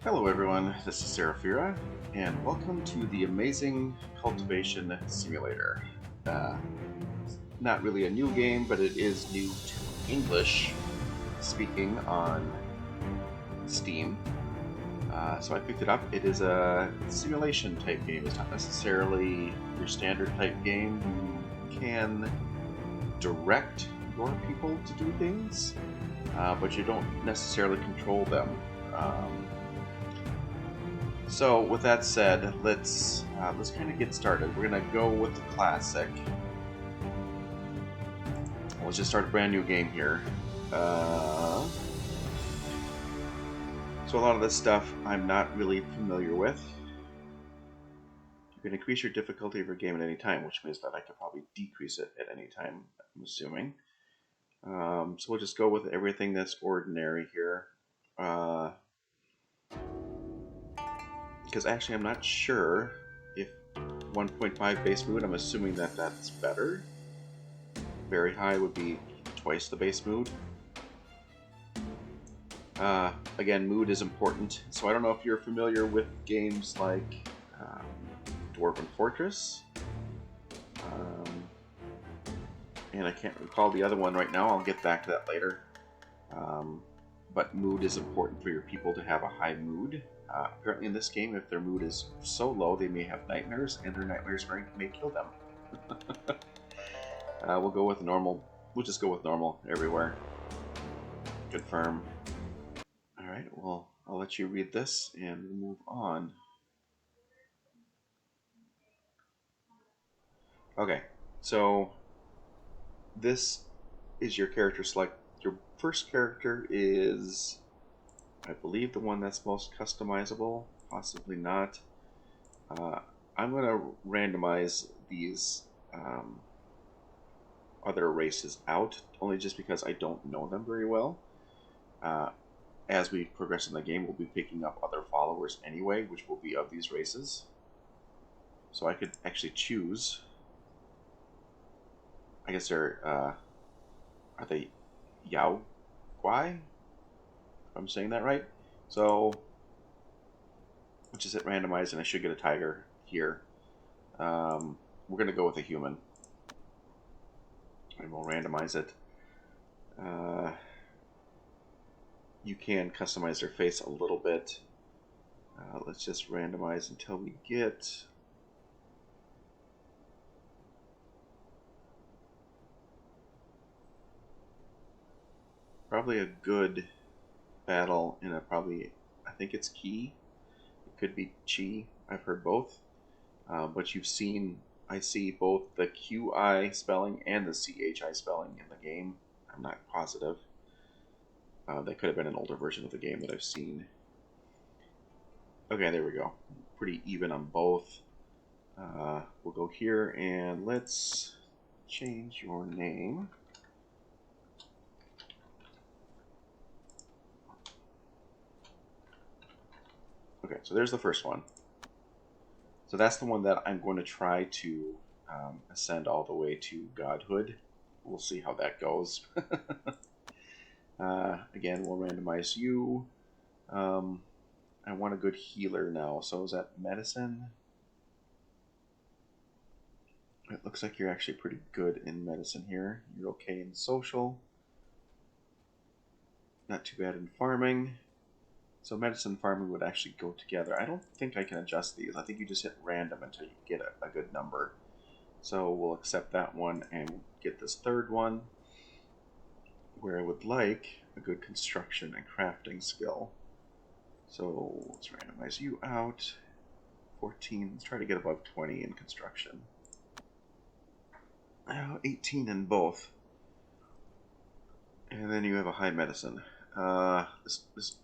Hello everyone, this is Seraphira, and welcome to the amazing Cultivation Simulator. Not really a new game, but it is new to English speaking on Steam. So I picked it up. It is a simulation type game. It's not necessarily your standard type game. You can direct your people to do things, but you don't necessarily control them. So with that said, let's kind of get started. We're gonna go with the classic. Let's just start a brand new game here. So a lot of this stuff I'm not really familiar with. You can increase your difficulty of your game at any time, which means that I could probably decrease it at any time, I'm assuming. So we'll just go with everything that's ordinary here. Because actually I'm not sure if 1.5 base mood, I'm assuming that that's better. Very high would be twice the base mood. Again, mood is important, so I don't know if you're familiar with games like Dwarven Fortress, and I can't recall the other one right now. I'll get back to that later. But mood is important for your people to have a high mood. Apparently in this game, if their mood is so low, they may have nightmares, and their nightmares may kill them. We'll go with normal. We'll just go with normal everywhere. Confirm. Alright, well, I'll let you read this and we'll move on. Okay, so this is your character select. Your first character is, I believe, the one that's most customizable. Possibly not. I'm going to randomize these other races out, only just because I don't know them very well. As we progress in the game, we'll be picking up other followers anyway, which will be of these races. So I could actually choose. I guess they're, are they Yao Guai? If I'm saying that right. So, which is it randomized, and I should get a tiger here. We're going to go with a human. And we'll randomize it. You can customize their face a little bit. Let's just randomize until we get probably a good battle in a probably, I think it's Ki. It could be Chi. I've heard both. But you've seen, I see both the QI spelling and the CHI spelling in the game. I'm not positive. That could have been an older version of the game that I've seen. Okay, there we go. Pretty even on both. We'll go here and let's change your name. Okay, so there's the first one. So that's the one that I'm going to try to ascend all the way to godhood. We'll see how that goes. Again, we'll randomize you. I want a good healer now. So is that medicine? It looks like you're actually pretty good in medicine here. You're okay in social. Not too bad in farming. So medicine and farming would actually go together. I don't think I can adjust these. I think you just hit random until you get a good number. So we'll accept that one and get this third one, where I would like a good construction and crafting skill. So let's randomize you out. 14. Let's try to get above 20 in construction. 18 in both. And then you have a high medicine. Let's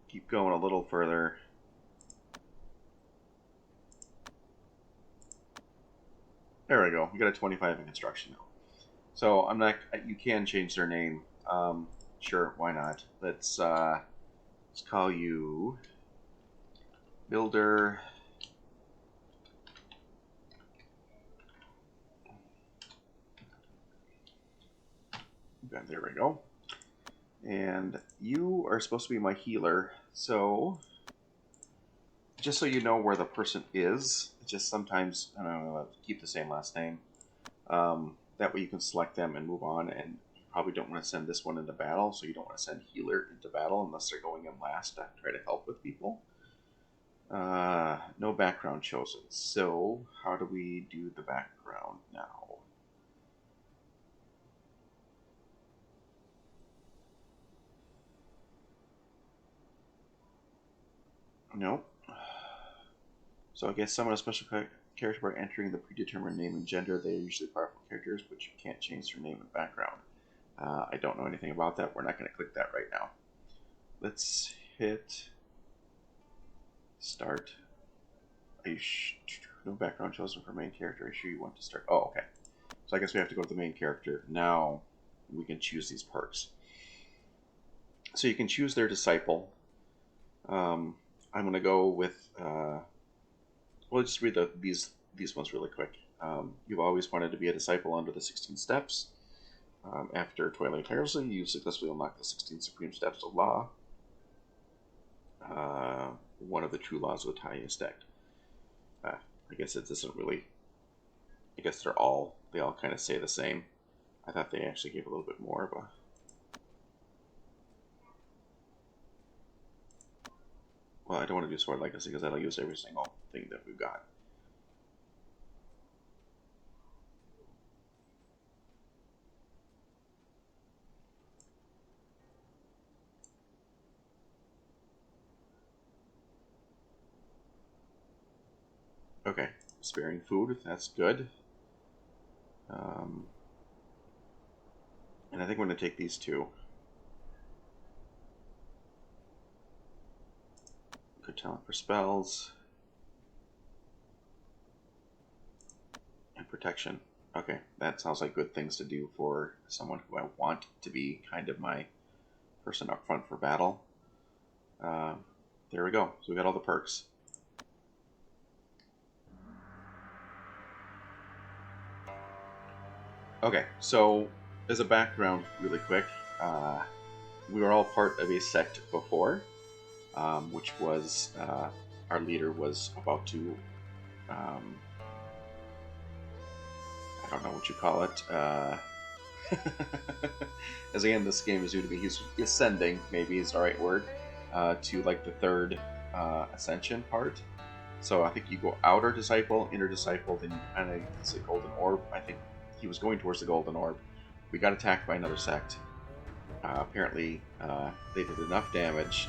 keep going a little further. There we go. We got a 25 in construction now. So I'm not. You can change their name. Sure, why not? Let's call you Builder. Okay, there we go. And you are supposed to be my healer, so just so you know where the person is, just sometimes, I don't know, keep the same last name. That way you can select them and move on, and you probably don't want to send this one into battle, so you don't want to send healer into battle unless they're going in last to try to help with people. No background chosen. So how do we do the background now? Nope. So I guess summon a special character by entering the predetermined name and gender. They are usually powerful characters, but you can't change their name and background. I don't know anything about that. We're not going to click that right now. Let's hit start. Are you no background chosen for main character? Are you sure you want to start? Oh, okay. So I guess we have to go to the main character. Now we can choose these perks. So you can choose their disciple. I'm going to go with... we'll just read these ones really quick. You've always wanted to be a disciple under the 16 steps. After toiling tirelessly, you successfully unlock the 16 supreme steps of law. One of the true laws of the Chinese Sect. I guess it doesn't really... I guess they all kind of say the same. I thought they actually gave a little bit more of a... Well, I don't want to do Sword Legacy because that'll use every single thing that we've got. Okay, sparing food, that's good. And I think I'm going to take these two. Good talent for spells. And protection. Okay, that sounds like good things to do for someone who I want to be kind of my person up front for battle. There we go. So we got all the perks. Okay, so as a background, really quick, we were all part of a sect before, which was our leader was about to, I don't know what you call it. As again, this game is due to be he's ascending, maybe is the right word, to like the third ascension part. So I think you go outer disciple, inner disciple, then you kind of say golden orb. I think he was going towards the golden orb. We got attacked by another sect. Apparently, they did enough damage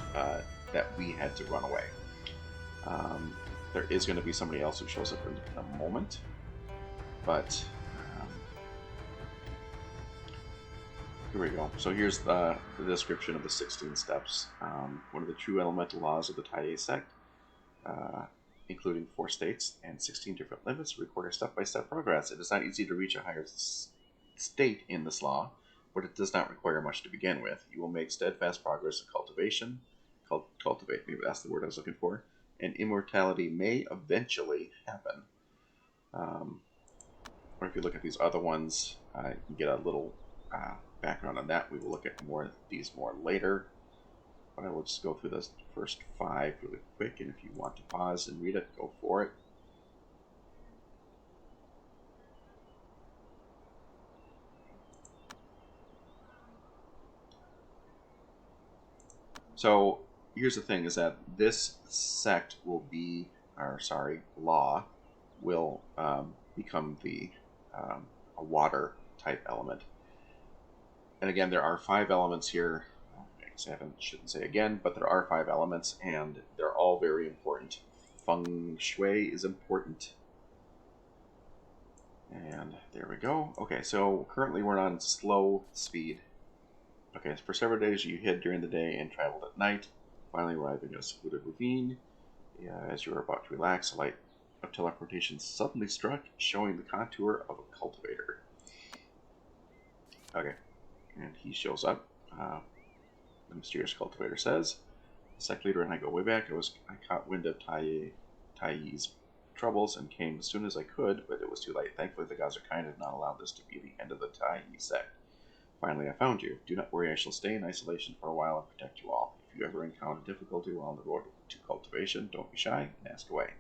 that we had to run away. There is going to be somebody else who shows up in a moment, but here we go. So here's the description of the 16 steps. One of the true elemental laws of the Chinese Sect, including 4 states and 16 different limits, require step-by-step progress. It is not easy to reach a higher state in this law, but it does not require much to begin with. You will make steadfast progress in cultivation, cultivate, maybe that's the word I was looking for, and immortality may eventually happen. Or if you look at these other ones, you get a little background on that. We will look at these more later. But I will just go through the first 5 really quick, and if you want to pause and read it, go for it. So here's the thing: is that this sect will be, or sorry, law will become the a water type element. And again, there are 5 elements here. I guess shouldn't say again, but there are 5 elements, and they're all very important. Feng Shui is important. And there we go. Okay, so currently we're on slow speed. Okay, so for several days you hid during the day and traveled at night, finally arriving at a secluded ravine. As you were about to relax, a light of teleportation suddenly struck, showing the contour of a cultivator. Okay, and he shows up. The mysterious cultivator says, "The sect leader and I go way back. I caught wind of Taiyi's troubles and came as soon as I could, but it was too late. Thankfully, the gods are kind and not allowed this to be the end of the Taiyi sect. Finally, I found you. Do not worry, I shall stay in isolation for a while and protect you all. If you ever encounter difficulty while on the road to cultivation, don't be shy and ask away.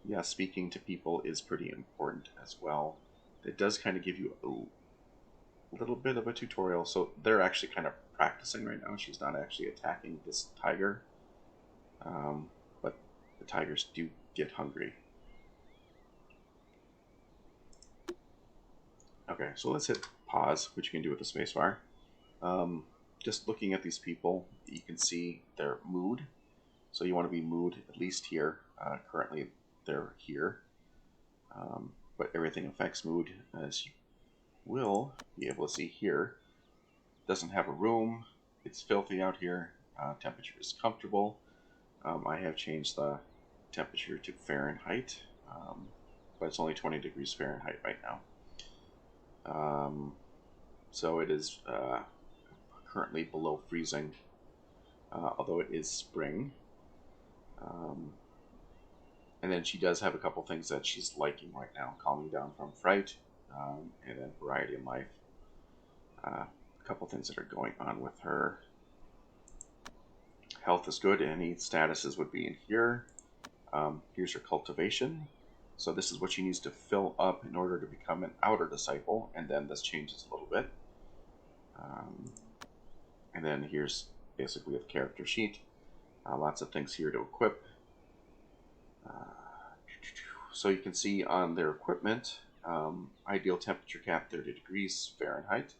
Yeah, speaking to people is pretty important as well. It does kind of give you a little bit of a tutorial. So they're actually kind of practicing right now. She's not actually attacking this tiger, but the tigers do get hungry. Okay, so let's hit pause, which you can do with the spacebar. Just looking at these people, you can see their mood. So you want to be mood at least here. Currently, they're here. But everything affects mood, as you will be able to see here. Doesn't have a room. It's filthy out here. Temperature is comfortable. I have changed the temperature to Fahrenheit, but it's only 20 degrees Fahrenheit right now. So it is currently below freezing, although it is spring. And then she does have a couple things that she's liking right now. Calming down from fright, and then variety in life. A couple things that are going on with her. Health is good. Any statuses would be in here. Here's her cultivation. So this is what she needs to fill up in order to become an outer disciple. And then this changes a little bit. And then here's basically a character sheet. Lots of things here to equip. So you can see on their equipment, ideal temperature cap 30 degrees Fahrenheit.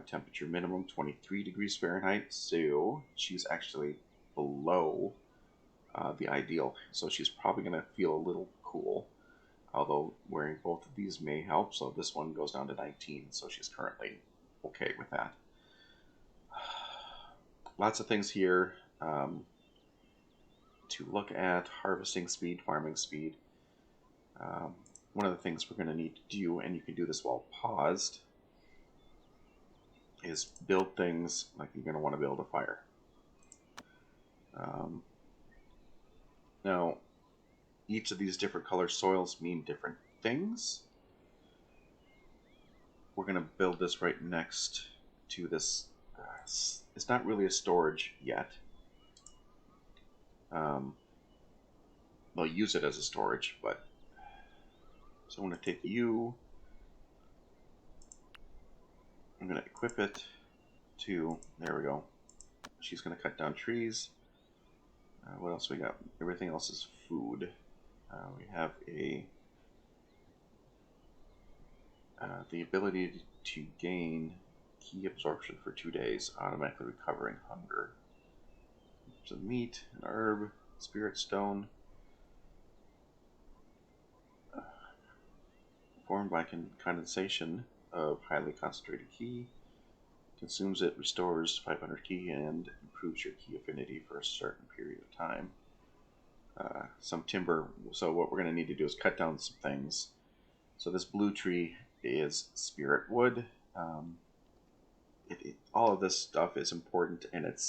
Temperature minimum 23 degrees Fahrenheit. So she's actually below the ideal. So she's probably going to feel a little cool. Although wearing both of these may help. So this one goes down to 19. So she's currently okay with that. Lots of things here to look at. Harvesting speed, farming speed. One of the things we're going to need to do, and you can do this while paused, is build things like you're going to want to build a fire. Now, each of these different color soils mean different things. We're going to build this right next to this. It's not really a storage yet. They'll use it as a storage, but so I'm going to take you. I'm going to equip it to, there we go. She's going to cut down trees. What else we got? Everything else is food. We have the ability to gain key absorption for 2 days, automatically recovering hunger. Some meat, an herb, spirit stone. Formed by condensation of highly concentrated key. Consumes it, restores 500 key, and improves your key affinity for a certain period of time. Some timber. So what we're going to need to do is cut down some things. So this blue tree is spirit wood. All of this stuff is important, and it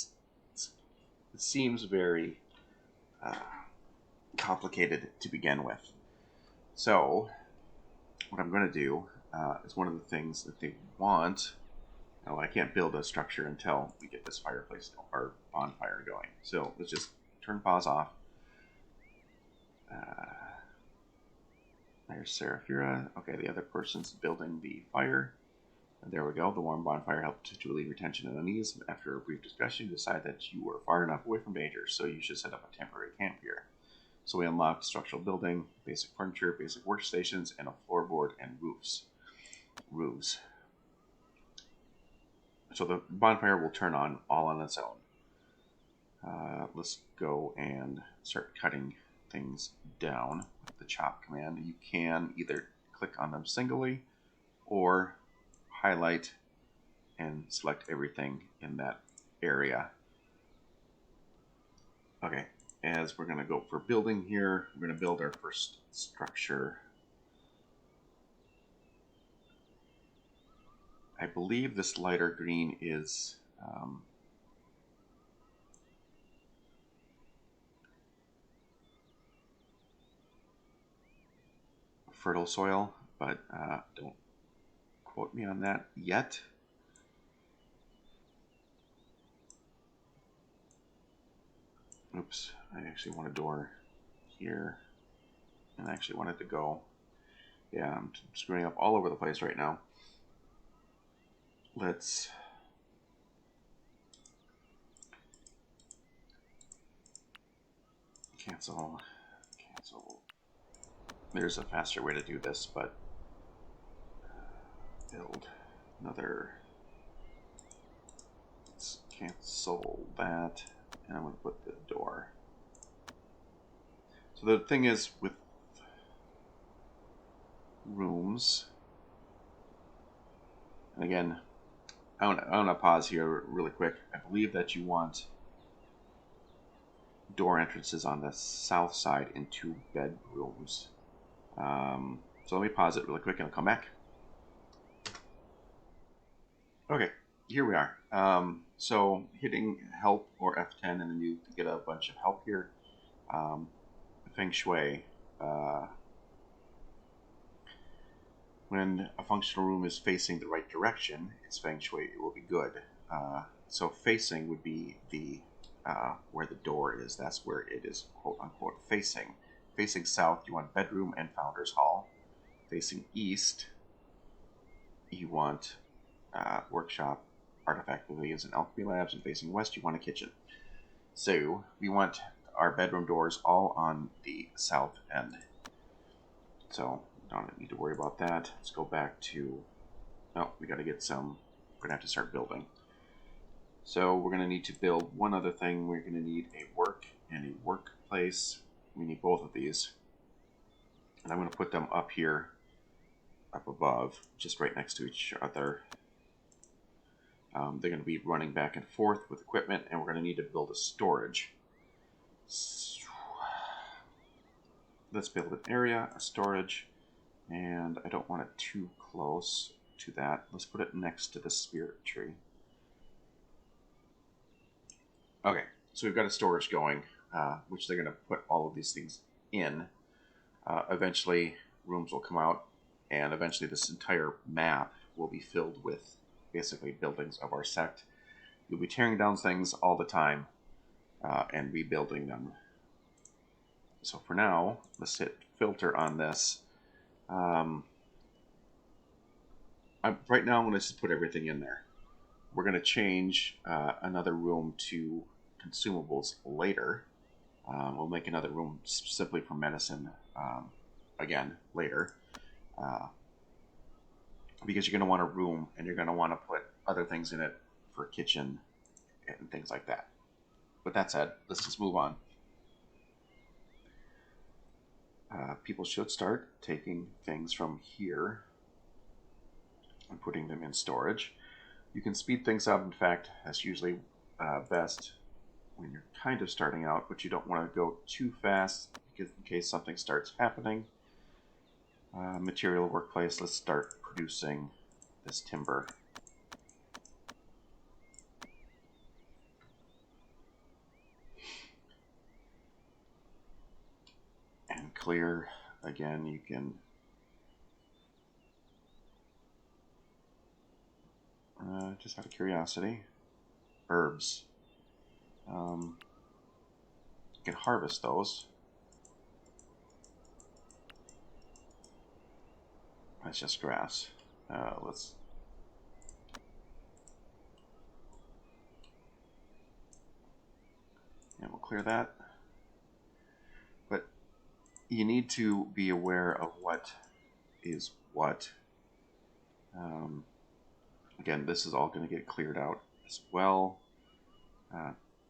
seems very complicated to begin with. So what I'm going to do is one of the things that they want. Oh, I can't build a structure until we get this fireplace or bonfire going. So let's just turn pause off. There's Seraphira. Okay, the other person's building the fire. And there we go. The warm bonfire helped to relieve your tension and unease. After a brief discussion, you decide that you were far enough away from danger, so you should set up a temporary camp here. So we unlocked structural building, basic furniture, basic workstations, and a floorboard and roofs. So the bonfire will turn on all on its own. Let's go and start cutting things down with the chop command. You can either click on them singly or highlight and select everything in that area. Okay, as we're going to go for building here, we're going to build our first structure. I believe this lighter green is fertile soil, but don't quote me on that yet. Oops, I actually want a door here, and I actually want it to go. Yeah, I'm screwing up all over the place right now. Let's cancel. There's a faster way to do this, but build another. Let's cancel that, and I'm going to put the door. So the thing is with rooms, and again, I want to pause here really quick. I believe that you want door entrances on the south side into bedrooms. So let me pause it really quick and I'll come back. Okay, here we are. So hitting help or F10 and then you get a bunch of help here. Feng Shui. When a functional room is facing the right direction, it's Feng Shui, it will be good. So facing would be the where the door is. That's where it is quote unquote facing. Facing south, you want bedroom and founder's hall. Facing east, you want workshop, artifact pavilions, and alchemy labs. And facing west, you want a kitchen. So we want our bedroom doors all on the south end. So don't need to worry about that. Let's go back to. Oh, we got to get some. We're gonna have to start building. So we're gonna need to build one other thing. We're gonna need a work and a workplace. We need both of these, and I'm gonna put them up here, up above, just right next to each other. They're going to be running back and forth with equipment, and we're going to need to build a storage. So, let's build an area, a storage, and I don't want it too close to that. Let's put it next to the spirit tree. Okay, so we've got a storage going, which they're going to put all of these things in. Eventually, rooms will come out, and eventually this entire map will be filled with basically buildings of our sect. You'll be tearing down things all the time and rebuilding them. So for now, let's hit filter on this. Right now, I'm going to just put everything in there. We're going to change another room to consumables later. We'll make another room simply for medicine again later. Because you're going to want a room and you're going to want to put other things in it for kitchen and things like that. With that said, let's just move on. People should start taking things from here and putting them in storage. You can speed things up. In fact, that's usually best when you're kind of starting out, but you don't want to go too fast because in case something starts happening. Material workplace, let's start producing this timber. And clear, again, you can just out of curiosity, herbs. You can harvest those. That's just grass. Let's. And we'll clear that. But you need to be aware of what is what. Again, this is all going to get cleared out as well.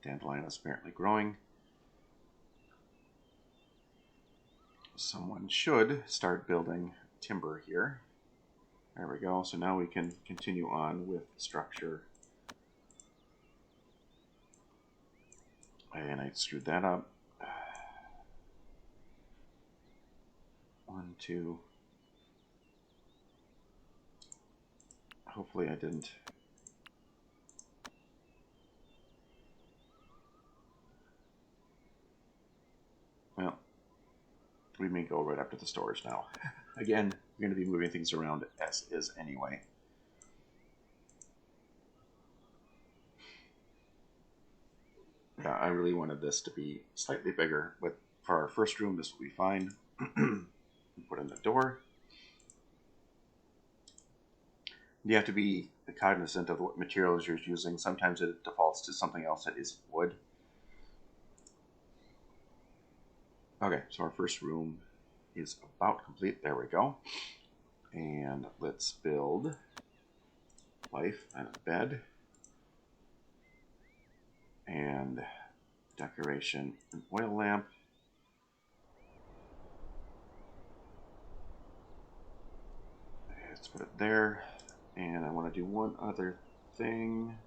Dandelion is apparently growing. Someone should start building timber here. There we go. So now we can continue on with structure. And I screwed that up. 1, 2. Hopefully I didn't. Well, we may go right up to the storage now. Again, we're going to be moving things around as is anyway. I really wanted this to be slightly bigger, but for our first room, this will be fine. Put in the door. You have to be cognizant of what materials you're using. Sometimes it defaults to something else that is wood. Okay, so our first room is about complete. There we go. And let's build life and a bed. And decoration, an oil lamp. Let's put it there. And I want to do one other thing.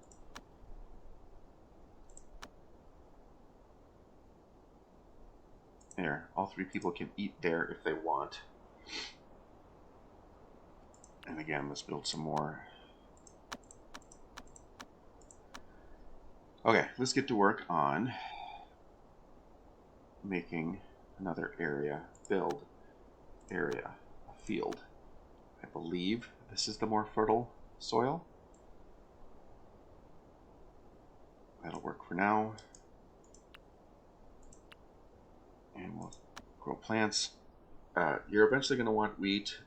There, all three people can eat there if they want. And again, let's build some more. Okay, let's get to work on making another area, build area, a field. I believe this is the more fertile soil. That'll work for now. And we'll grow plants. You're eventually going to want wheat.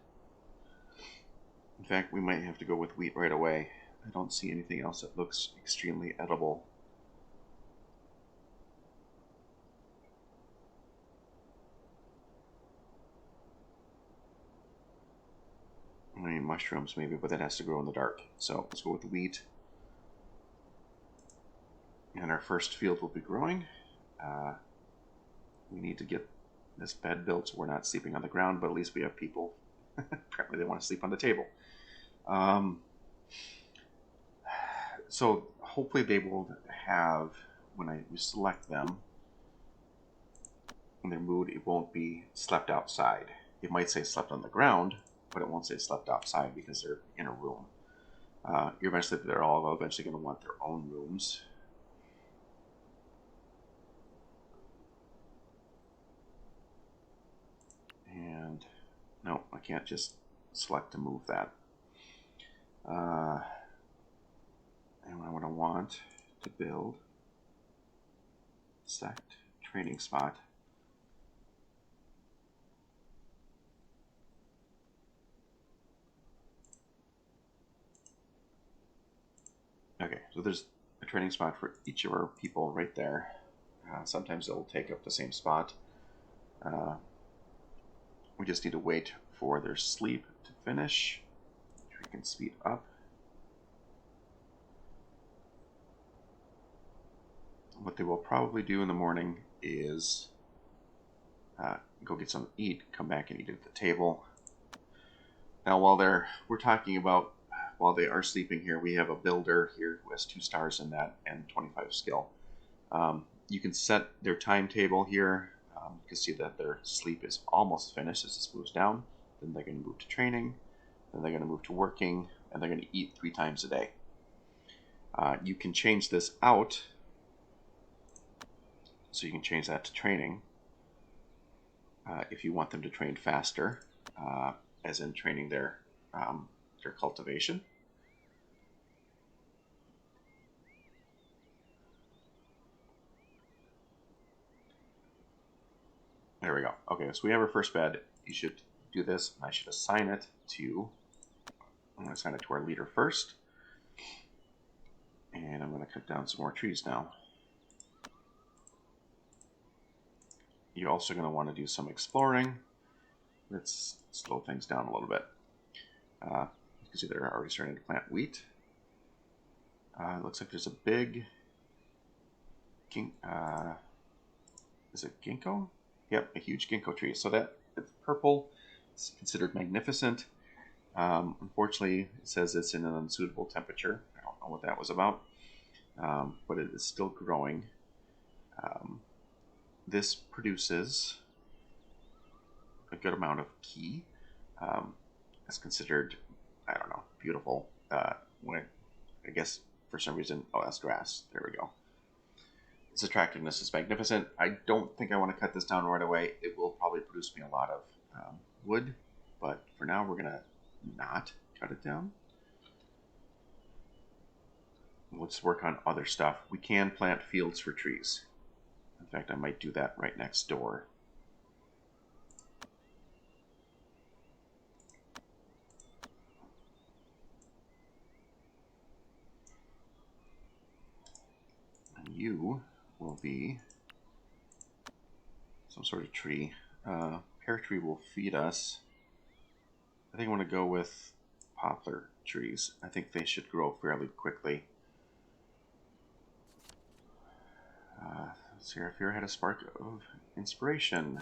In fact, we might have to go with wheat right away. I don't see anything else that looks extremely edible. I mean, mushrooms maybe, but that has to grow in the dark. So let's go with wheat. And our first field will be growing. We need to get this bed built so we're not sleeping on the ground, but at least we have people. Apparently they want to sleep on the table. So hopefully they will have, when I select them, in their mood, it won't be slept outside. It might say slept on the ground, but it won't say slept outside because they're in a room. They're all eventually going to want their own rooms. And no, I can't just select to move that. And I want to build Sect training spot. Okay, so there's a training spot for each of our people right there. Sometimes they'll take up the same spot. We just need to wait for their sleep to finish, which we can speed up. What they will probably do in the morning is go get something to eat, come back and eat at the table. Now, while we're talking about, while they are sleeping here, we have a builder here who has 2 stars in that and 25 skill. You can set their timetable here. You can see that their sleep is almost finished as this moves down. Then they're going to move to training. Then they're going to move to working. And they're going to eat 3 times a day. You can change this out. So you can change that to training. If you want them to train faster, as in training their cultivation. There we go. Okay, so we have our first bed. You should do this, and I should assign it to, I'm going to assign it to our leader first. And I'm going to cut down some more trees now. You're also going to want to do some exploring. Let's slow things down a little bit. You can see they're already starting to plant wheat. It looks like there's a big, is it ginkgo? Yep, a huge ginkgo tree. So that it's purple. It's considered magnificent. Unfortunately, it says it's in an unsuitable temperature. I don't know what that was about, but it is still growing. This produces a good amount of ki. It's considered, I don't know, beautiful. I guess for some reason, oh, that's grass. There we go. Its attractiveness is magnificent. I don't think I want to cut this down right away. It will probably produce me a lot of wood, but for now we're going to not cut it down. let's work on other stuff. We can plant fields for trees. In fact, I might do that right next door. And you will be some sort of tree. Pear tree will feed us. I think I want to go with poplar trees. I think they should grow fairly quickly. Seraphira had a spark of inspiration.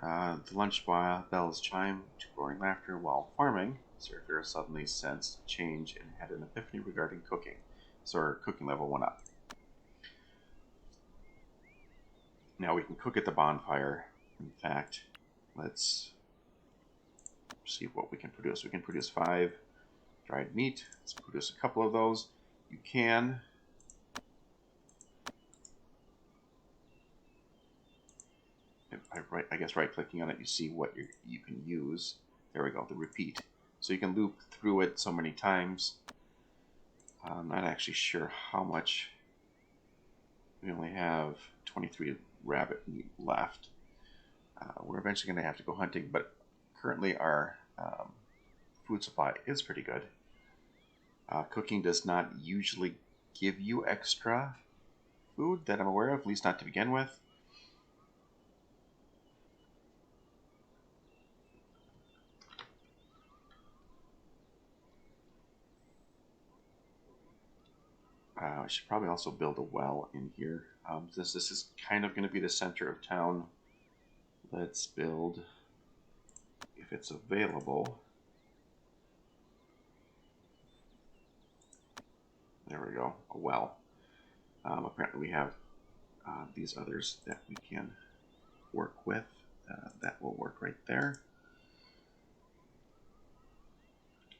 The lunch bells chimed to roaring laughter while farming. Seraphira suddenly sensed change and had an epiphany regarding cooking. So her cooking level went up. Now we can cook at the bonfire. In fact, let's see what we can produce. We can produce 5 dried meat. Let's produce a couple of those. You can I guess right-clicking on it, you see what you can use. There we go, the repeat. So you can loop through it so many times. I'm not actually sure how much. We only have 23 rabbit meat left. We're eventually going to have to go hunting, but currently our food supply is pretty good. Cooking does not usually give you extra food that I'm aware of, at least not to begin with. I should probably also build a well in here. This is kind of going to be the center of town. Let's build, if it's available. There we go, a well. Apparently we have these others that we can work with. That will work right there.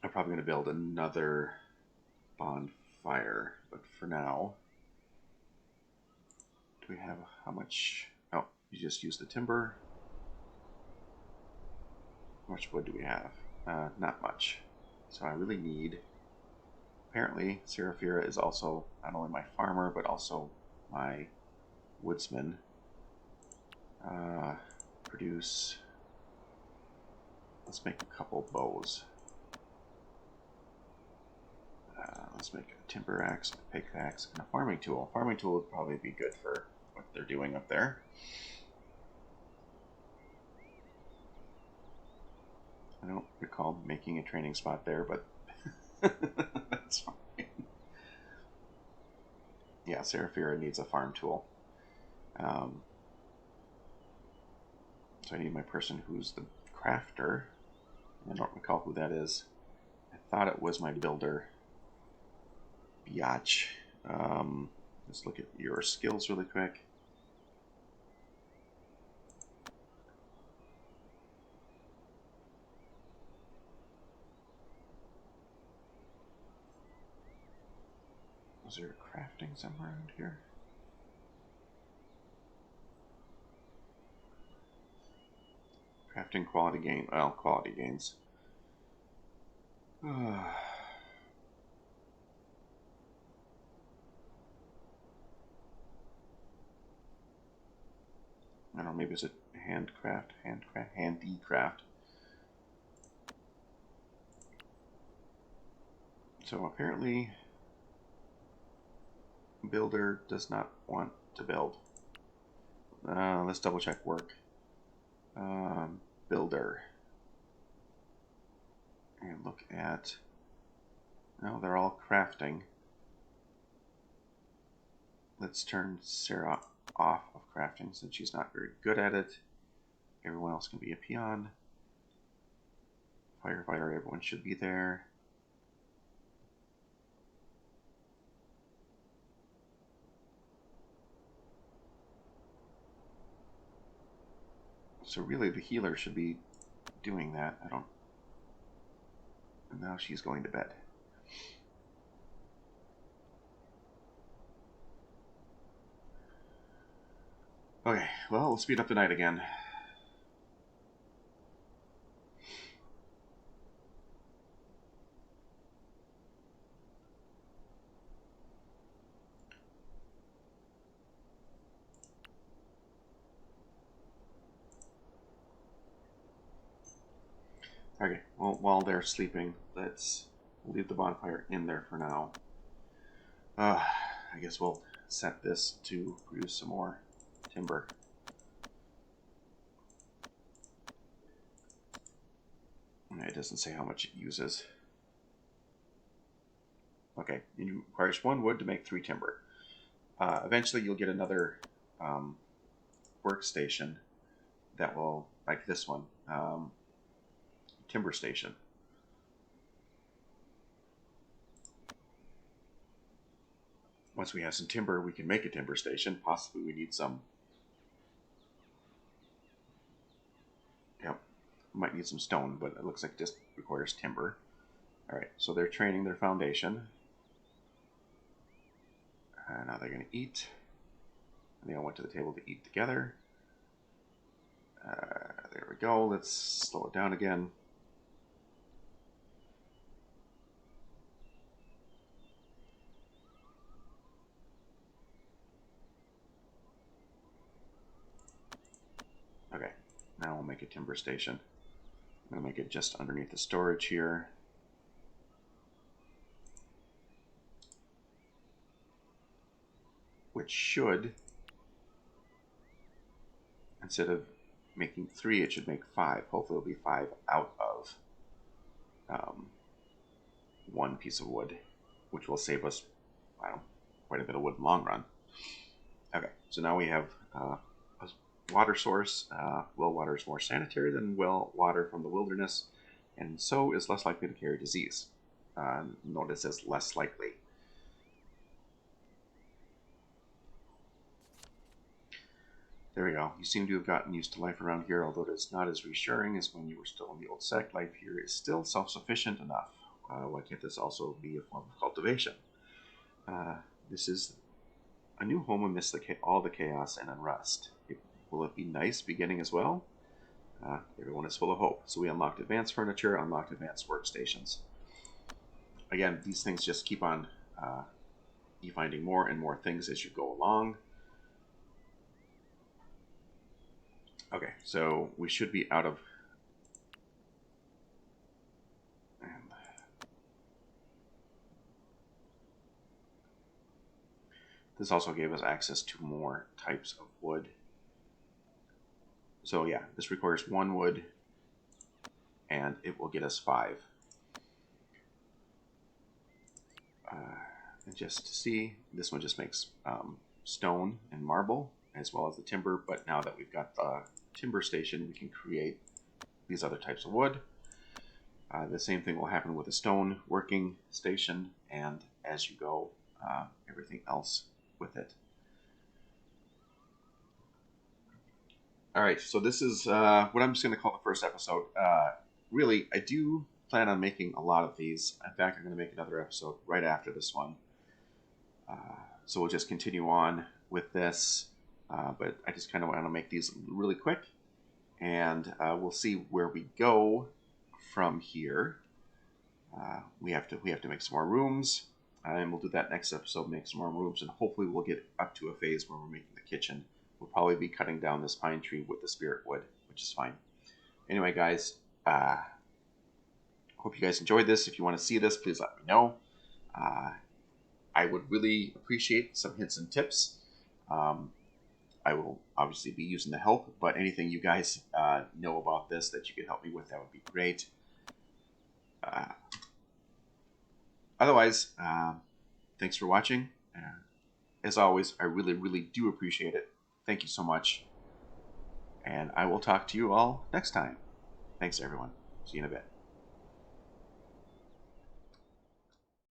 I'm probably going to build another bonfire, but for now, do we have how much? Oh, you just use the timber. How much wood do we have? Not much. So I really need. Apparently, Seraphira is also not only my farmer, but also my woodsman. Produce. Let's make a couple bows. Let's make a timber axe, a pickaxe, and a farming tool. Farming tool would probably be good for what they're doing up there. I don't recall making a training spot there, but that's fine. Yeah, Seraphira needs a farm tool. So I need my person who's the crafter. I don't recall who that is. I thought it was my builder, Biatch. Let's look at your skills really quick. Is there crafting somewhere around here? Crafting quality gain. Well, quality gains. I don't know, maybe it's a handicraft. So apparently, builder does not want to build. Let's double check work. Builder. And look at. No, they're all crafting. Let's turn Sarah off of crafting since she's not very good at it. Everyone else can be a peon. Firefighter, everyone should be there. So really the healer should be doing that. I don't. And now she's going to bed. Okay, well, we'll speed up the night again. Okay, well, while they're sleeping, let's leave the bonfire in there for now. I guess we'll set this to produce some more timber. It doesn't say how much it uses. Okay, it requires 1 wood to make 3 timber. Eventually you'll get another workstation that will, like this one, timber station. Once we have some timber, we can make a timber station. Possibly we need some. Yep, might need some stone, but it looks like it just requires timber. All right, so they're training their foundation. Now they're going to eat. And they all went to the table to eat together. There we go. Let's slow it down again. Okay, now we'll make a timber station. I'm going to make it just underneath the storage here. Which should, instead of making 3, it should make 5. Hopefully it'll be 5 out of 1 piece of wood, which will save us, I don't know, quite a bit of wood in the long run. Okay, so now we have a water source. Well water is more sanitary than well water from the wilderness, and so is less likely to carry disease. Notice as less likely. There we go. You seem to have gotten used to life around here, although it's not as reassuring as when you were still in the old sect. Life here is still self-sufficient enough. Why can't this also be a form of cultivation? This is a new home amidst all the chaos and unrest. Will it be nice beginning as well? Everyone is full of hope. So we unlocked advanced furniture, unlocked advanced workstations. Again, these things just keep on you finding more and more things as you go along. Okay, so we should be out of... This also gave us access to more types of wood. So yeah, this requires 1 wood, and it will get us 5. And just to see, this one just makes stone and marble, as well as the timber, but now that we've got the timber station, we can create these other types of wood. The same thing will happen with a stone working station, and as you go, everything else with it. Alright, so this is what I'm just going to call the first episode. Really, I do plan on making a lot of these. In fact, I'm going to make another episode right after this one. So we'll just continue on with this, but I just kind of want to make these really quick, and we'll see where we go from here. We have to make some more rooms, and we'll do that next episode, make some more rooms, and hopefully we'll get up to a phase where we're making the kitchen. We'll probably be cutting down this pine tree with the spirit wood, which is fine. Anyway, guys, hope you guys enjoyed this. If you want to see this, please let me know. I would really appreciate some hints and tips. I will obviously be using the help, but anything you guys know about this that you could help me with, that would be great. Otherwise, thanks for watching. As always, I really, really do appreciate it. Thank you so much. And I will talk to you all next time. Thanks, everyone. See you in a bit.